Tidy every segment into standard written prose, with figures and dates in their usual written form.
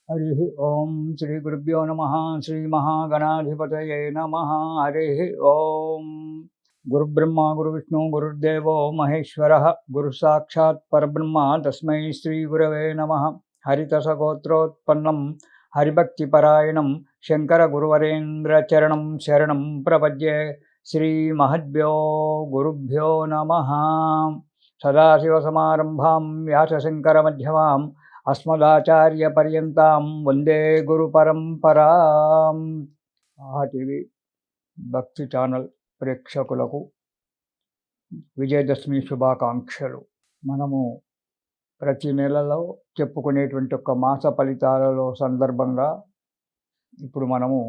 हरिः ओं श्रीगुरुभ्यो नमः। श्रीमहागणाधिपतये नमः। हरिः ओं। गुरुब्रह्मा गुरुविष्णु गुरुर्देवो महेश्वरः गुरुसाक्षात् परब्रह्म तस्मै श्रीगुरवे नमः। हरितसगोत्रोत्पन्नं हरिभक्तिपरायणं शङ्करगुरुवरेन्द्रचरणं शरणं प्रपद्ये। श्रीमहद्भ्यो गुरुभ्यो नमः। सदाशिवसमारम्भां व्यासशङ्करमध्यमाम् अस्मदाचार्यपर्यन्तां वन्दे గురుపరంపరాం. ఆర్టీవీ భక్తి ఛానల్ ప్రేక్షకులకు విజయదశమి శుభాకాంక్షలు. మనము ప్రతి నెలలో చెప్పుకునేటువంటి ఒక మాస ఫలితాలలో సందర్భంగా ఇప్పుడు మనము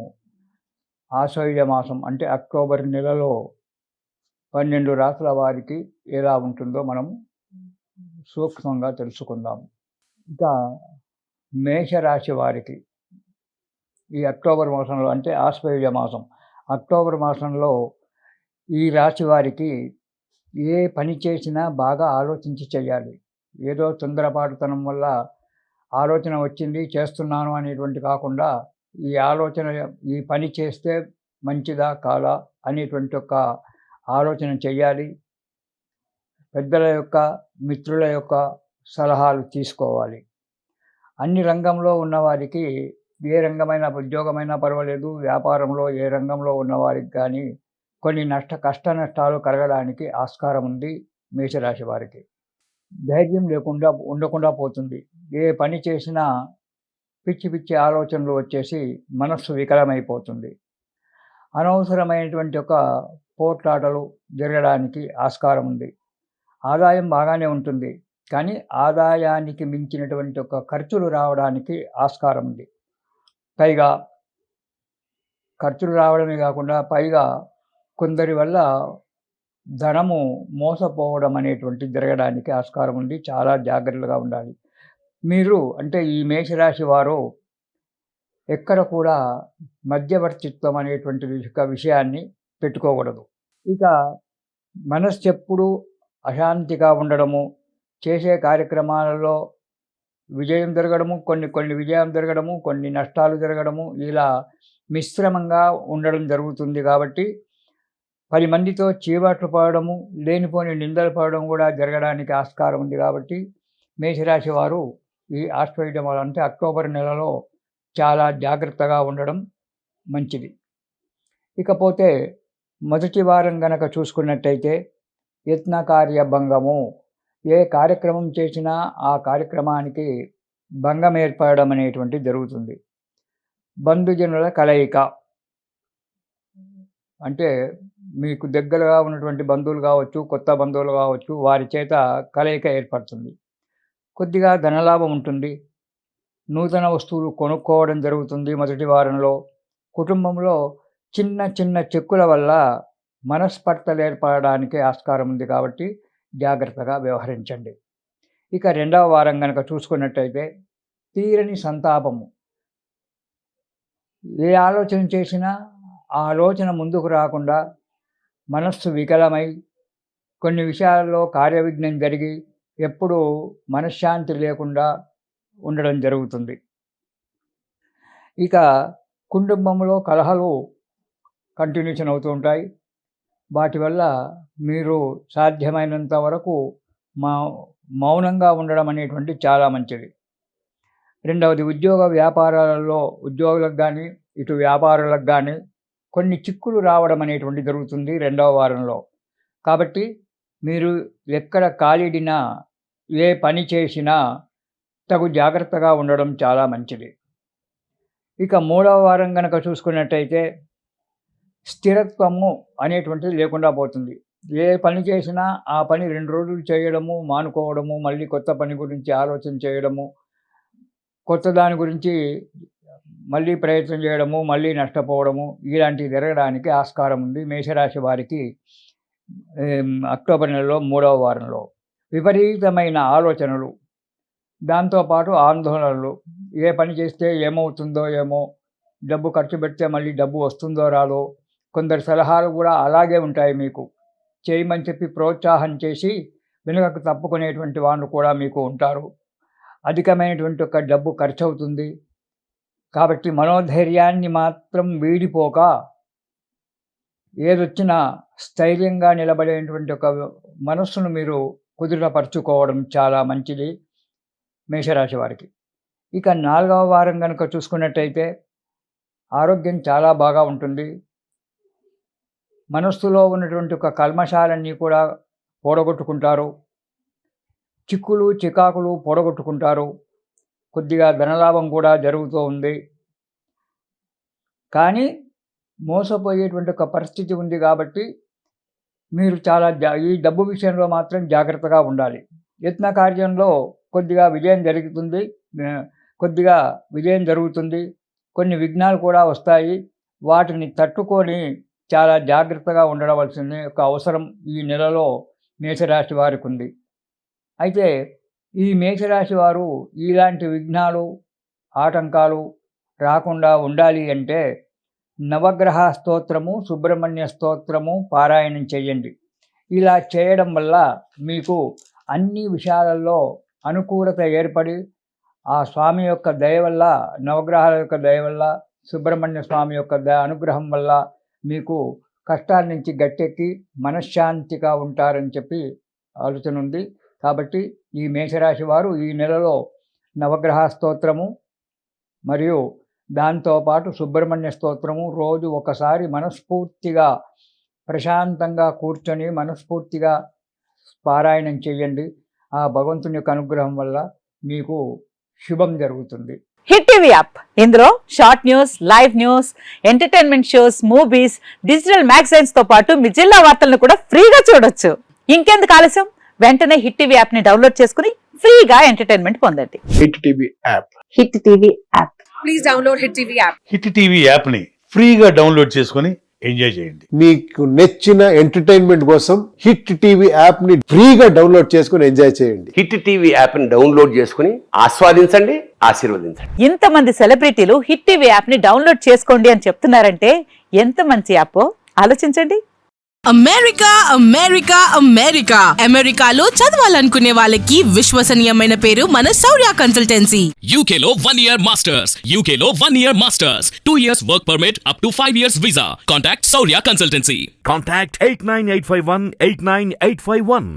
ఆషాఢ మాసం అంటే అక్టోబర్ నెలలో 12 రాసుల వారికి ఎలా ఉంటుందో మనము సూక్ష్మంగా తెలుసుకుందాం. ఇక మేషరాశి వారికి ఈ అక్టోబర్ మాసంలో అంటే ఆశ్వయుజ మాసం అక్టోబర్ మాసంలో ఈ రాశి వారికి ఏ పని చేసినా బాగా ఆలోచించి చేయాలి. ఏదో తొందరపాటుతనం వల్ల ఆలోచన వచ్చింది చేస్తున్నాను అనేటువంటి కాకుండా ఈ పని చేస్తే మంచిదా కాదా అనేటువంటి ఒక ఆలోచన చేయాలి. పెద్దల యొక్క మిత్రుల యొక్క సలహాలు తీసుకోవాలి. అన్ని రంగంలో ఉన్నవారికి ఏ రంగమైన ఉద్యోగమైనా పర్వాలేదు, వ్యాపారంలో ఏ రంగంలో ఉన్నవారికి కానీ కొన్ని కష్ట నష్టాలు కలగడానికి ఆస్కారం ఉంది. మేషరాశి వారికి ధైర్యం ఉండకుండా పోతుంది. ఏ పని చేసినా పిచ్చి పిచ్చి ఆలోచనలు వచ్చేసి మనస్సు వికలమైపోతుంది. అనవసరమైనటువంటి ఒక పోట్లాటలు జరగడానికి ఆస్కారం ఉంది. ఆదాయం బాగానే ఉంటుంది, కానీ ఆదాయానికి మించినటువంటి ఒక ఖర్చులు రావడానికి ఆస్కారం ఉంది. పైగా ఖర్చులు రావడమే కాకుండా పైగా కొందరి వల్ల ధనము మోసపోవడం అనేటువంటిది జరగడానికి ఆస్కారం ఉంది. చాలా జాగ్రత్తగా ఉండాలి. మీరు అంటే ఈ మేషరాశి వారు ఎక్కడ కూడా మధ్యవర్తిత్వం అనేటువంటి విషయాన్ని పెట్టుకోకూడదు. ఇక మనస్సు ఎప్పుడు అశాంతిగా ఉండడము, చేసే కార్యక్రమాలలో విజయం జరగడము, కొన్ని విజయం జరగడము, కొన్ని నష్టాలు జరగడము, ఇలా మిశ్రమంగా ఉండడం జరుగుతుంది. కాబట్టి 10 మందితో చీవాట్లు పడడము, లేనిపోని నిందలు పడడం కూడా జరగడానికి ఆస్కారం ఉంది. కాబట్టి మేషరాశి వారు ఈ ఆశ్వయుజ అంటే అక్టోబర్ నెలలో చాలా జాగ్రత్తగా ఉండడం మంచిది. ఇకపోతే మొదటి వారం గనక చూసుకున్నట్టయితే యత్నకార్యభంగము. ఏ కార్యక్రమం చేసినా ఆ కార్యక్రమానికి భంగం ఏర్పడడం అనేటువంటిది జరుగుతుంది. బంధుజనుల కలయిక అంటే మీకు దగ్గరగా ఉన్నటువంటి బంధువులు కావచ్చు, కొత్త బంధువులు కావచ్చు, వారి చేత కలయిక ఏర్పడుతుంది. కొద్దిగా ధనలాభం ఉంటుంది. నూతన వస్తువులు కొనుక్కోవడం జరుగుతుంది మొదటి వారంలో. కుటుంబంలో చిన్న చిన్న చెక్కుల వల్ల మనస్పర్ధలు ఏర్పడడానికి ఆస్కారం ఉంది. కాబట్టి జాగ్రత్తగా వ్యవహరించండి. ఇక రెండవ వారం కనుక చూసుకున్నట్టయితే తీరని సంతాపము. ఏ ఆలోచన చేసినా ఆ ఆలోచన ముందుకు రాకుండా మనస్సు వికలమై కొన్ని విషయాల్లో కార్యవిఘ్నం జరిగి ఎప్పుడూ మనశ్శాంతి లేకుండా ఉండడం జరుగుతుంది. ఇక కుటుంబంలో కలహాలు కంటిన్యూషన్ అవుతూ ఉంటాయి. వాటి వల్ల మీరు సాధ్యమైనంత వరకు మౌనంగా ఉండడం అనేటువంటి చాలా మంచిది. రెండవది ఉద్యోగ వ్యాపారాలలో ఉద్యోగులకు కానీ ఇటు వ్యాపారులకు కానీ కొన్ని చిక్కులు రావడం అనేటువంటి జరుగుతుంది రెండవ వారంలో. కాబట్టి మీరు ఎక్కడ కాలిడినా ఏ పని చేసినా తగు జాగ్రత్తగా ఉండడం చాలా మంచిది. ఇక మూడవ వారం కనుక చూసుకున్నట్టయితే స్థిరత్వము అనేటువంటిది లేకుండా పోతుంది. ఏ పని చేసినా ఆ పని 2 రోజులు చేయడము, మానుకోవడము, మళ్ళీ కొత్త పని గురించి ఆలోచన చేయడము, కొత్త దాని గురించి మళ్ళీ ప్రయత్నం చేయడము, మళ్ళీ నష్టపోవడము, ఇలాంటివి జరగడానికి ఆస్కారం ఉంది మేషరాశి వారికి అక్టోబర్ నెలలో 3వ వారంలో. విపరీతమైన ఆలోచనలు, దాంతోపాటు ఆందోళనలు. ఏ పని చేస్తే ఏమవుతుందో ఏమో, డబ్బు ఖర్చు పెడితే మళ్ళీ డబ్బు వస్తుందో రాదో. కొందరు సలహాలు కూడా అలాగే ఉంటాయి. మీకు చేయమని చెప్పి ప్రోత్సాహం చేసి వెనుకకు తప్పుకునేటువంటి వాళ్ళు కూడా మీకు ఉంటారు. అధికమైనటువంటి ఒక డబ్బు ఖర్చు అవుతుంది. కాబట్టి మనోధైర్యాన్ని మాత్రం వీడిపోక ఏదొచ్చినా స్థైర్యంగా నిలబడేటువంటి ఒక మనస్సును మీరు కుదుటపరుచుకోవడం చాలా మంచిది మేషరాశి వారికి. ఇక 4వ వారం గనుక చూసుకున్నట్టయితే ఆరోగ్యం చాలా బాగా ఉంటుంది. మనస్సులో ఉన్నటువంటి ఒక కల్మషాలన్నీ కూడా పోడగొట్టుకుంటారు. చిక్కులు, చికాకులు పోడగొట్టుకుంటారు. కొద్దిగా ధనలాభం కూడా జరుగుతూ ఉంది. కానీ మోసపోయేటువంటి ఒక పరిస్థితి ఉంది కాబట్టి మీరు చాలా ఈ డబ్బు విషయంలో మాత్రం జాగ్రత్తగా ఉండాలి. యత్న కార్యంలో కొద్దిగా విజయం జరుగుతుంది. కొన్ని విఘ్నాలు కూడా వస్తాయి. వాటిని తట్టుకొని చాలా జాగ్రత్తగా ఉండవలసిన ఒక అవసరం ఈ నెలలో మేషరాశి వారికి ఉంది. అయితే ఈ మేషరాశి వారు ఇలాంటి విఘ్నాలు, ఆటంకాలు రాకుండా ఉండాలి అంటే నవగ్రహ స్తోత్రము, సుబ్రహ్మణ్య స్తోత్రము పారాయణం చేయండి. ఇలా చేయడం వల్ల మీకు అన్ని విషయాలలో అనుకూలత ఏర్పడి ఆ స్వామి యొక్క దయ వల్ల, నవగ్రహాల యొక్క దయ వల్ల, సుబ్రహ్మణ్య స్వామి యొక్క అనుగ్రహం వల్ల మీకు కష్టాల నుంచి గట్టెక్కి మనశ్శాంతిగా ఉంటారని చెప్పి ఆలోచన ఉంది. కాబట్టి ఈ మేషరాశి వారు ఈ నెలలో నవగ్రహ స్తోత్రము మరియు దాంతోపాటు సుబ్రహ్మణ్య స్తోత్రము రోజు ఒకసారి మనస్ఫూర్తిగా ప్రశాంతంగా కూర్చొని మనస్ఫూర్తిగా పారాయణం చేయండి. ఆ భగవంతుని యొక్క అనుగ్రహం వల్ల మీకు శుభం జరుగుతుంది. హిట్ టీవీ యాప్, ఇందులో short news, live news, entertainment shows, movies, digital magazines తో పాటు మీ జిల్లా వార్తలను కూడా ఫ్రీగా చూడొచ్చు. ఇంకెందుకు ఆలస్యం, వెంటనే హిట్ టీవీ యాప్ ని డౌన్లోడ్ చేసుకుని ఫ్రీగా ఎంటర్టైన్మెంట్ పొందండి. Hit TV app. Hit TV app. Please download hit TV app. Hit TV app ని ఫ్రీగా డౌన్లోడ్ చేసుకుని ఎంజాయ్ చేయండి. మీకు నచ్చిన ఎంటర్టైన్మెంట్ కోసం హిట్ టీవీ యాప్ ని ఫ్రీగా డౌన్లోడ్ చేసుకుని ఎంజాయ్ చేయండి. హిట్ టీవీ యాప్ ని డౌన్లోడ్ చేసుకుని ఆస్వాదించండి, ఆశీర్వదించండి. ఇంతమంది సెలబ్రిటీలు హిట్ టీవీ యాప్ ని డౌన్లోడ్ చేసుకోండి అని చెప్తున్నారంటే ఎంత మంచి యాప్ ఆలోచించండి. అమెరికా అమెరికా అమెరికా అమెరికాలో చదవాలనుకునే వాళ్ళకి విశ్వసనీయమైన పేరు మన శౌర్య కన్సల్టెన్సీ. UK లో 1 year masters. UK లో 1 year masters. 2 years work permit up to 5 years visa. Contact Saurya Consultancy. Contact 89851 89851.